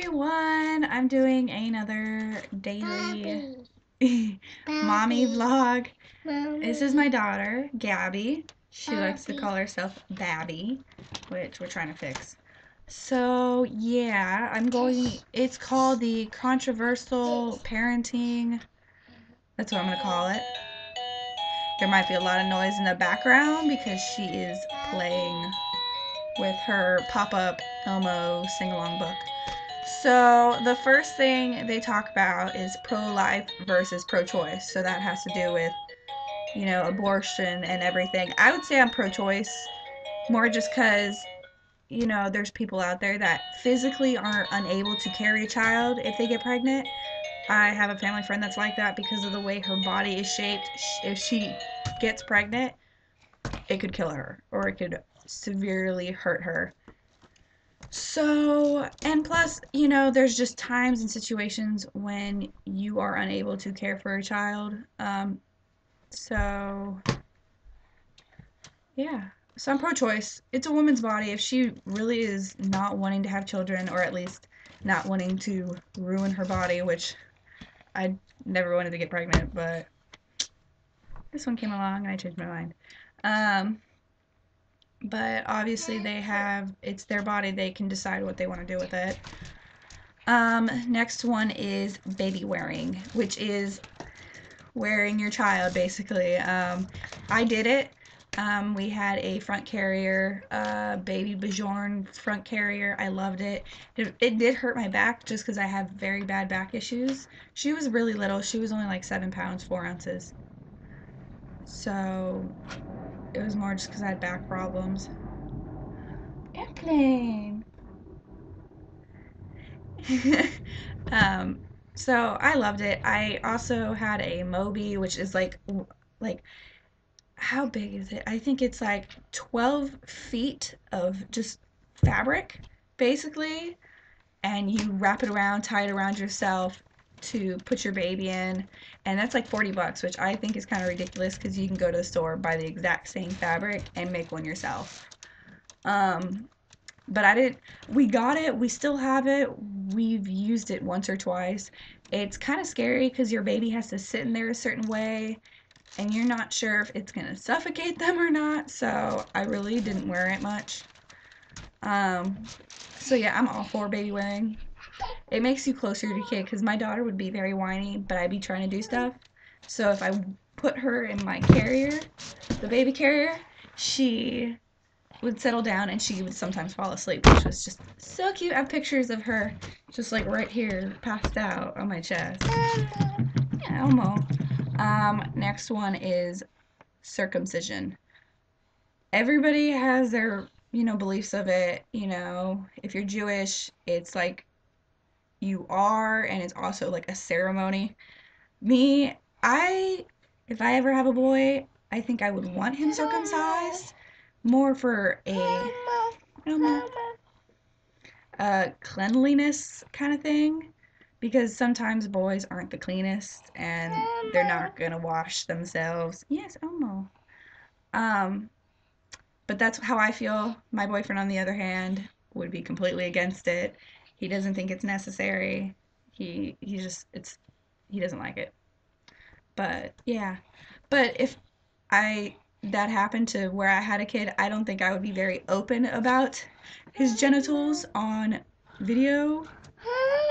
everyone. I'm doing another daily Bobby. mommy Bobby. vlog. This is my Mommy. daughter, Gabby. She likes to Bobby. call herself Babby, which we're trying to fix. So, yeah, it's called the controversial parenting. That's what I'm going to call it. There might be a lot of noise in the background because she is playing with her pop-up Elmo sing-along book. So the first thing they talk about is pro-life versus pro-choice. So that has to do with, abortion and everything. I would say I'm pro-choice more just because, there's people out there that physically are unable to carry a child if they get pregnant. I have a family friend that's like that because of the way her body is shaped. If she gets pregnant, it could kill her or it could severely hurt her. So, and plus, there's just times and situations when you are unable to care for a child. So, yeah. So I'm pro-choice. It's a woman's body. If she really is not wanting to have children, or at least not wanting to ruin her body, which I never wanted to get pregnant, but this one came along and I changed my mind. Um, but obviously it's their body. They can decide what they want to do with it. Next one is baby wearing, which is wearing your child basically. I did it. We had a front carrier, baby Bjorn front carrier. I loved it. It did hurt my back just because I have very bad back issues. She was really little. She was only like 7 pounds, 4 ounces. So it was more just because I had back problems. Airplane. um, so I loved it. I also had a Moby, which is like how big is it? I think it's like 12 feet of just fabric, basically, and you wrap it around, tie it around yourself to put your baby in, and that's like $40, which I think is kind of ridiculous because you can go to the store, buy the exact same fabric, and make one yourself. Um, but I didn't. We got it. We still have it. We've used it once or twice. It's kind of scary because your baby has to sit in there a certain way, and you're not sure if it's gonna suffocate them or not. So I really didn't wear it much. Um, so yeah, I'm all for baby wearing. It makes you closer to your kid because my daughter would be very whiny, but I'd be trying to do stuff. So if I put her in my carrier, the baby carrier, she would settle down and she would sometimes fall asleep, which was just so cute. I have pictures of her just like right here, passed out on my chest. Yeah, Elmo. Next one is circumcision. Everybody has their, beliefs of it. If you're Jewish, it's like you are, and it's also like a ceremony. Me, if I ever have a boy, I think I would want him circumcised more for a cleanliness kind of thing because sometimes boys aren't the cleanest and they're not gonna wash themselves. Yes, Elmo. Um, but that's how I feel. My boyfriend, on the other hand, would be completely against it. He doesn't think it's necessary. He just he doesn't like it. But yeah. But if I that happened to where I had a kid, I don't think I would be very open about his genitals on video.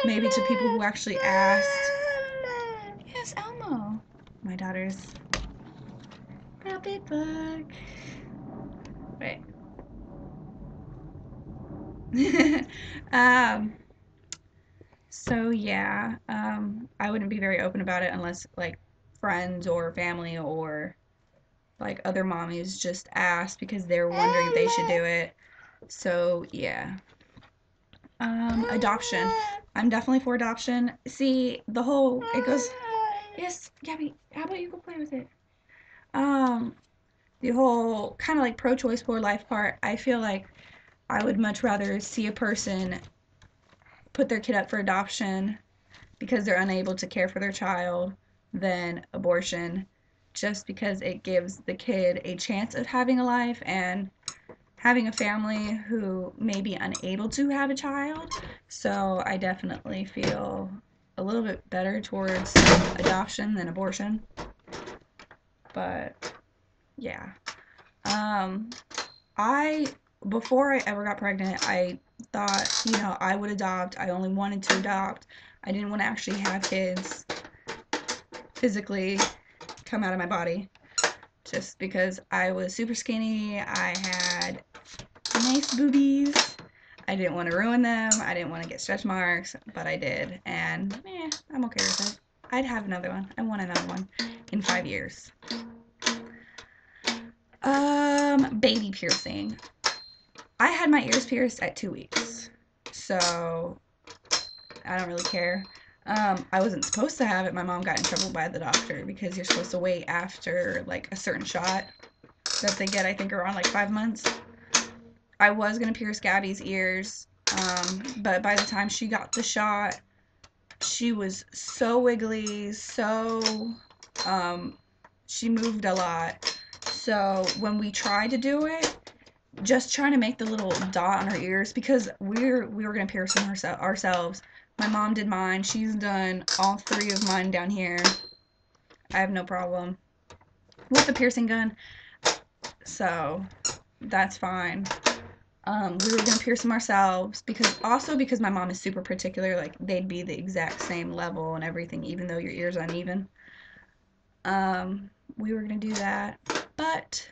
Maybe to people who actually asked. Yes, Elmo. My daughter's puppet book. Wait. um, so yeah, I wouldn't be very open about it unless like friends or family or like other mommies just asked because they're wondering if they should do it. So yeah. Adoption. I'm definitely for adoption. See, it goes. Yes, Gabby. How about you go play with it? Um, the whole kind of like pro-choice for life part. I feel like I would much rather see a person put their kid up for adoption because they're unable to care for their child than abortion, just because it gives the kid a chance of having a life and having a family who may be unable to have a child, so I definitely feel a little bit better towards adoption than abortion. But yeah. Um, I before I ever got pregnant, I thought, I would adopt. I only wanted to adopt. I didn't want to actually have kids physically come out of my body just because I was super skinny. I had nice boobies. I didn't want to ruin them. I didn't want to get stretch marks, but I did. And I'm okay with it. I'd have another one. I want another one in 5 years. Baby piercing. I had my ears pierced at 2 weeks. So I don't really care. I wasn't supposed to have it. My mom got in trouble by the doctor because you're supposed to wait after like a certain shot that they get, I think, around like 5 months. I was gonna pierce Gabby's ears, but by the time she got the shot, she was so wiggly, she moved a lot. So when we tried to do it, just trying to make the little dot on her ears, because we were gonna pierce them ourselves. My mom did mine. She's done all three of mine down here. I have no problem with the piercing gun, so that's fine. We were gonna pierce them ourselves because my mom is super particular. Like they'd be the exact same level and everything, even though your ear's uneven. We were gonna do that, but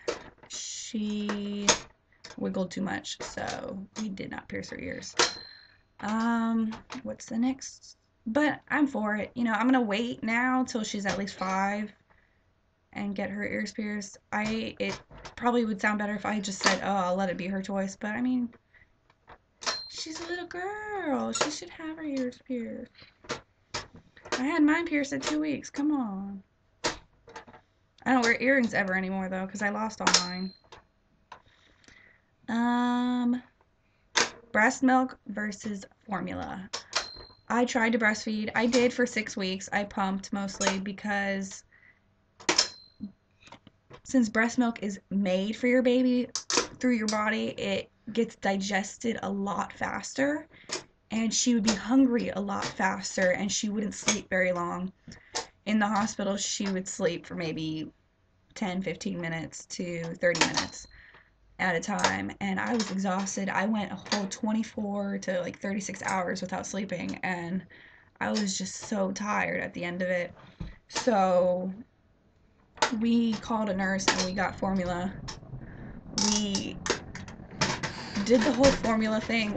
she wiggled too much, so we did not pierce her ears. What's the next? But I'm for it. I'm gonna wait now till she's at least 5 and get her ears pierced. It probably would sound better if I just said, "Oh, I'll let it be her choice," but I mean, she's a little girl. She should have her ears pierced. I had mine pierced at 2 weeks. Come on. I don't wear earrings ever anymore though, because I lost all mine. Breast milk versus formula. I tried to breastfeed. I did for 6 weeks. I pumped mostly because since breast milk is made for your baby through your body, it gets digested a lot faster, and she would be hungry a lot faster, and she wouldn't sleep very long. In the hospital, she would sleep for maybe 10, 15 minutes to 30 minutes at a time, and I was exhausted. I went a whole 24 to like 36 hours without sleeping, and I was just so tired at the end of it. So we called a nurse and we got formula. We did the whole formula thing.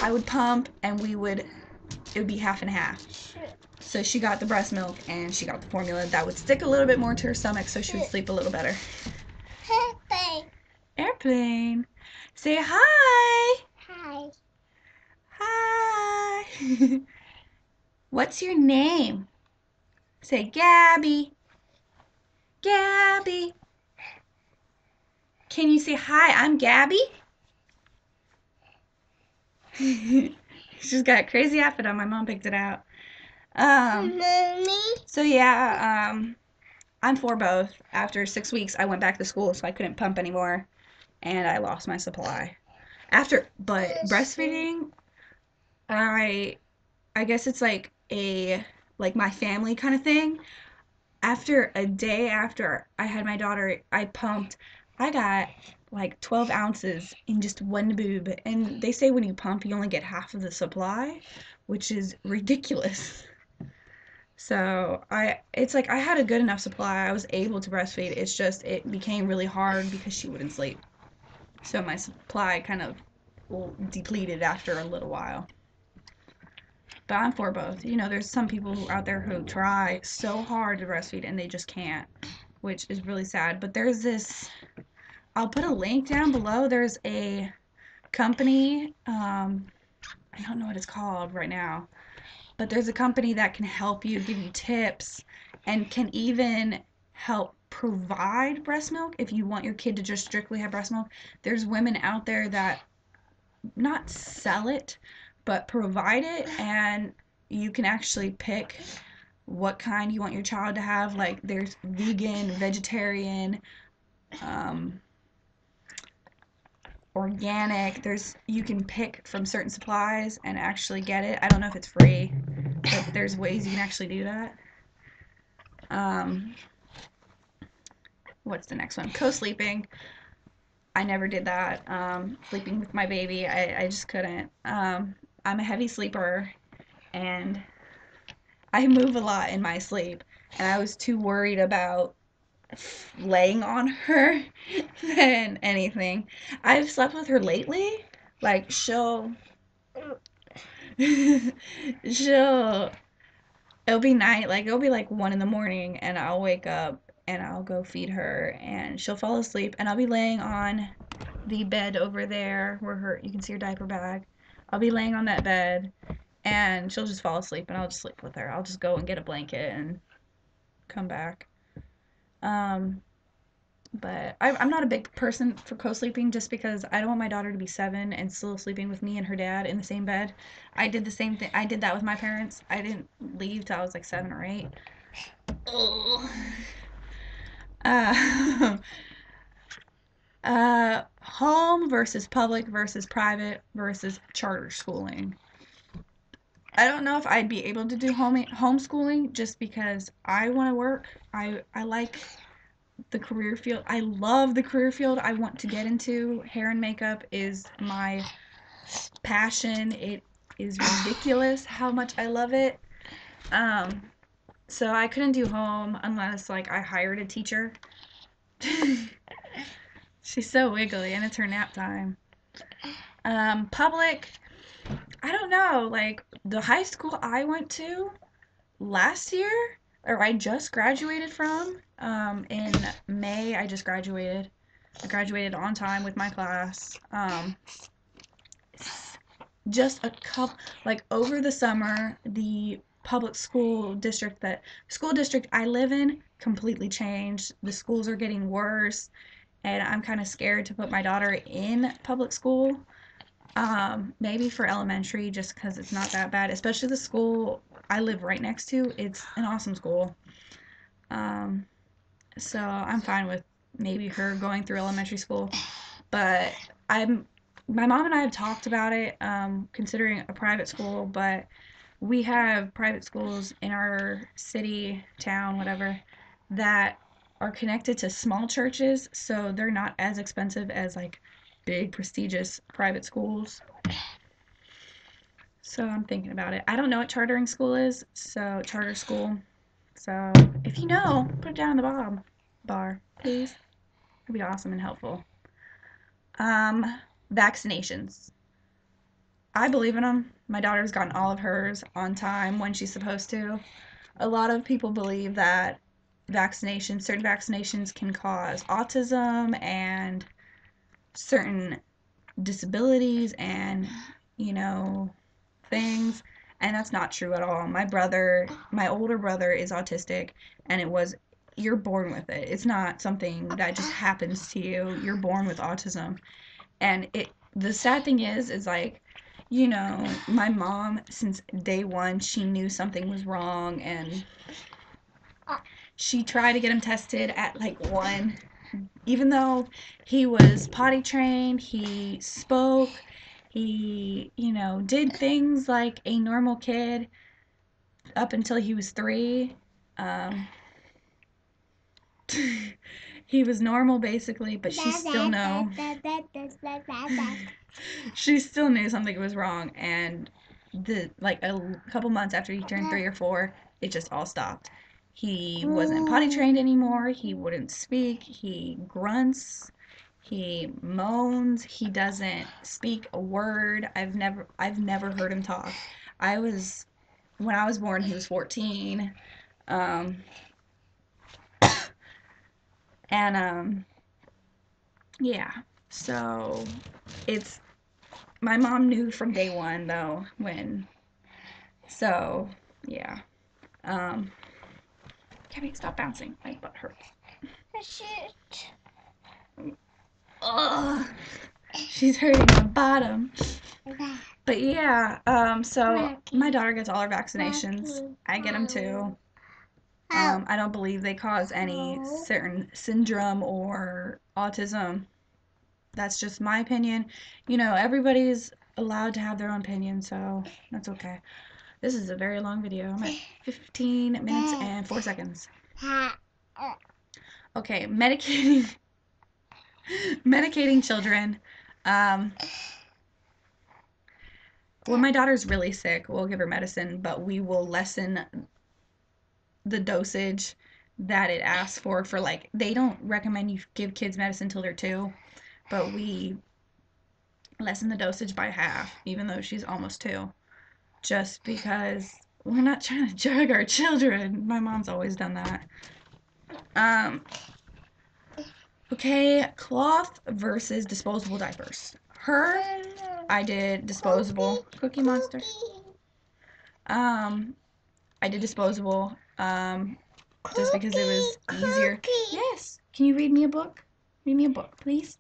I would pump and it would be half and half. So she got the breast milk and she got the formula. That would stick a little bit more to her stomach so she would sleep a little better. Airplane. Airplane. Say hi. Hi. Hi. What's your name? Say Gabby. Gabby. Can you say hi? I'm Gabby. She's got a crazy outfit on. My mom picked it out. So yeah, I'm for both. After 6 weeks, I went back to school, so I couldn't pump anymore, and I lost my supply. But breastfeeding, I guess it's like my family kind of thing. After a day after I had my daughter, I pumped. I got like 12 ounces in just one boob, and they say when you pump, you only get half of the supply, which is ridiculous. So it's like I had a good enough supply. I was able to breastfeed. It's just it became really hard because she wouldn't sleep. So my supply kind of depleted after a little while. But I'm for both. There's some people out there who try so hard to breastfeed and they just can't, which is really sad. But there's this, I'll put a link down below. There's a company, I don't know what it's called right now, but there's a company that can help you, give you tips, and can even help provide breast milk if you want your kid to just strictly have breast milk. There's women out there that not sell it, but provide it, and you can actually pick what kind you want your child to have. Like there's vegan, vegetarian, organic. You can pick from certain supplies and actually get it. I don't know if it's free, but there's ways you can actually do that. Um, what's the next one? Co-sleeping. I never did that. Sleeping with my baby, I just couldn't. I'm a heavy sleeper and I move a lot in my sleep, and I was too worried about laying on her than anything. I've slept with her lately. Like she'll it'll be like 1 in the morning and I'll wake up and I'll go feed her and she'll fall asleep and I'll be laying on the bed over there where her you can see her diaper bag. I'll be laying on that bed and she'll just fall asleep and I'll just sleep with her. I'll just go and get a blanket and come back. Um, but I'm not a big person for co-sleeping just because I don't want my daughter to be 7 and still sleeping with me and her dad in the same bed. I did the same thing. I did that with my parents. I didn't leave till I was like 7 or 8. Oh. Uh, home versus public versus private versus charter schooling. I don't know if I'd be able to do homeschooling just because I want to work. I like the career field. I love the career field I want to get into. Hair and makeup is my passion. It is ridiculous how much I love it. Um, so I couldn't do home unless like I hired a teacher. She's so wiggly and it's her nap time. Public, I don't know. Like the high school I went to last year, or I just graduated from, in May, I just graduated. I graduated on time with my class. Just a couple, like over the summer, the public school district I live in completely changed. The schools are getting worse, and I'm kind of scared to put my daughter in public school. Maybe for elementary, just because it's not that bad, especially the school I live right next to. It's an awesome school. Um, so I'm fine with maybe her going through elementary school. But I'm my mom and I have talked about it, considering a private school, but we have private schools in our city, town, whatever, that are connected to small churches, so they're not as expensive as like big prestigious private schools. So I'm thinking about it. I don't know what chartering school is, so charter school. So if you know, put it down in the bottom bar, please. It'd be awesome and helpful. Um, Vaccinations. I believe in them. My daughter's gotten all of hers on time when she's supposed to. A lot of people believe that certain vaccinations can cause autism and certain disabilities and, you know, things. And that's not true at all. My older brother is autistic, and you're born with it. It's not something that just happens to you. You're born with autism. And the sad thing is like, my mom, since day one, she knew something was wrong, and she tried to get him tested at like 1. Even though he was potty trained, he spoke, he, did things like a normal kid up until he was 3. Um, he was normal basically, but she still knew something was wrong, and a couple months after he turned 3 or 4, it just all stopped. He wasn't potty trained anymore. He wouldn't speak. He grunts. He moans. He doesn't speak a word. I've never heard him talk. I was When I was born, he was 14. Um, and yeah. So it's my mom knew from day one though when so yeah. Um Kevin, stop bouncing. My butt hurts. Ugh. She's hurting my bottom. But yeah, so my daughter gets all her vaccinations. I get them too. I don't believe they cause any certain syndrome or autism. That's just my opinion. You know, everybody's allowed to have their own opinion, so that's okay. This is a very long video. I'm at 15 minutes and 4 seconds. Okay, medicating children. Um, when my daughter's really sick, we'll give her medicine, but we will lessen the dosage that it asks for like, they don't recommend you give kids medicine till they're 2, but we lessen the dosage by half, even though she's almost 2, just because we're not trying to drug our children. My mom's always done that. Okay, cloth versus disposable diapers. I did disposable. Cookie Monster. I did disposable, just because it was easier. Yes. Can you read me a book? Read me a book, please.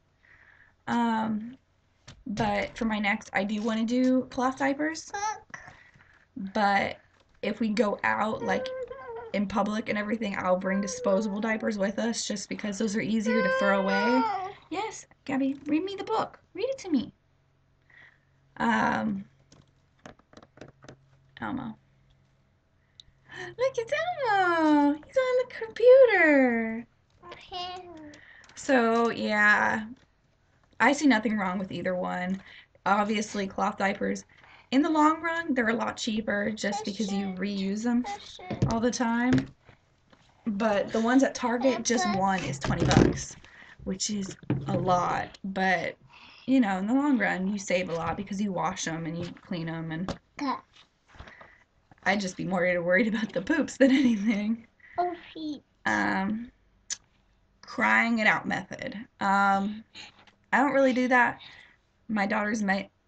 But for my next, I do want to do cloth diapers. But if we go out, like in public and everything, I'll bring disposable diapers with us just because those are easier to throw away. Yes, Gabby, read me the book. Read it to me. Elmo. Look, it's Elmo. He's on the computer. So, yeah, I see nothing wrong with either one. Obviously, cloth diapers, in the long run, they're a lot cheaper just because you reuse them all the time. But the ones at Target, just one is $20, which is a lot. But, you know, in the long run, you save a lot because you wash them and you clean them. And I'd just be more worried about the poops than anything. Crying it out method. I don't really do that. My daughter's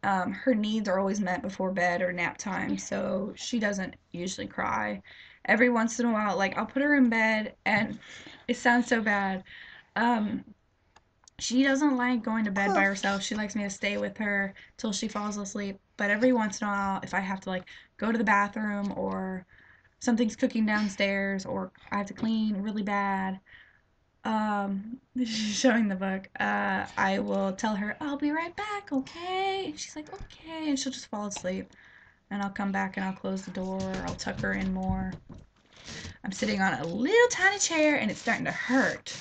her needs are always met before bed or nap time, so she doesn't usually cry. Every once in a while, like, I'll put her in bed, and it sounds so bad. She doesn't like going to bed by herself. She likes me to stay with her till she falls asleep. But every once in a while, if I have to, like, go to the bathroom or something's cooking downstairs or I have to clean really bad, showing the book, I will tell her, I'll be right back, okay? And she's like, okay, and she'll just fall asleep. And I'll come back and I'll close the door, or I'll tuck her in more. I'm sitting on a little tiny chair and it's starting to hurt.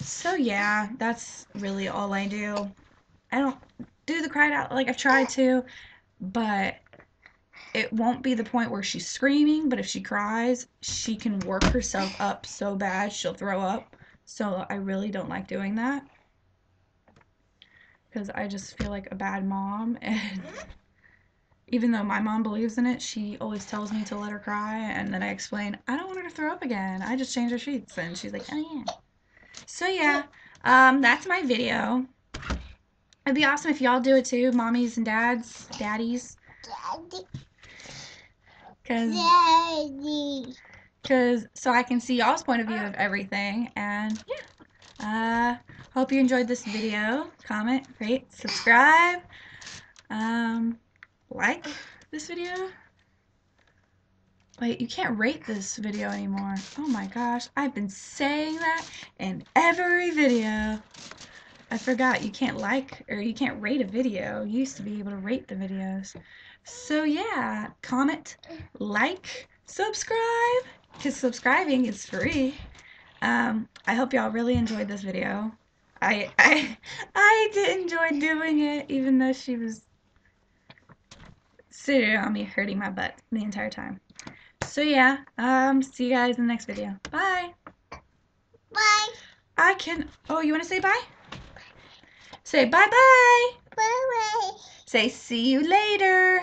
So yeah, that's really all I do. I don't do the cried out like I've tried to, but it won't be the point where she's screaming, but if she cries, she can work herself up so bad she'll throw up. So I really don't like doing that because I just feel like a bad mom. And even though my mom believes in it, she always tells me to let her cry, and then I explain, I don't want her to throw up again. I just changed her sheets. And she's like, oh yeah. So yeah, that's my video. It'd be awesome if y'all do it too, mommies and daddies. Cause so I can see y'all's point of view of everything. And yeah, hope you enjoyed this video. Comment, rate, subscribe, like this video. Wait, you can't rate this video anymore. Oh my gosh, I've been saying that in every video. I forgot you can't like or you can't rate a video. You used to be able to rate the videos. So yeah, comment, like, subscribe, because subscribing is free. I hope y'all really enjoyed this video. I did enjoy doing it, even though she was sitting on me hurting my butt the entire time. So yeah, see you guys in the next video. Bye. Bye. Oh, you want to say bye? Say bye-bye. Bye-bye. Say see you later.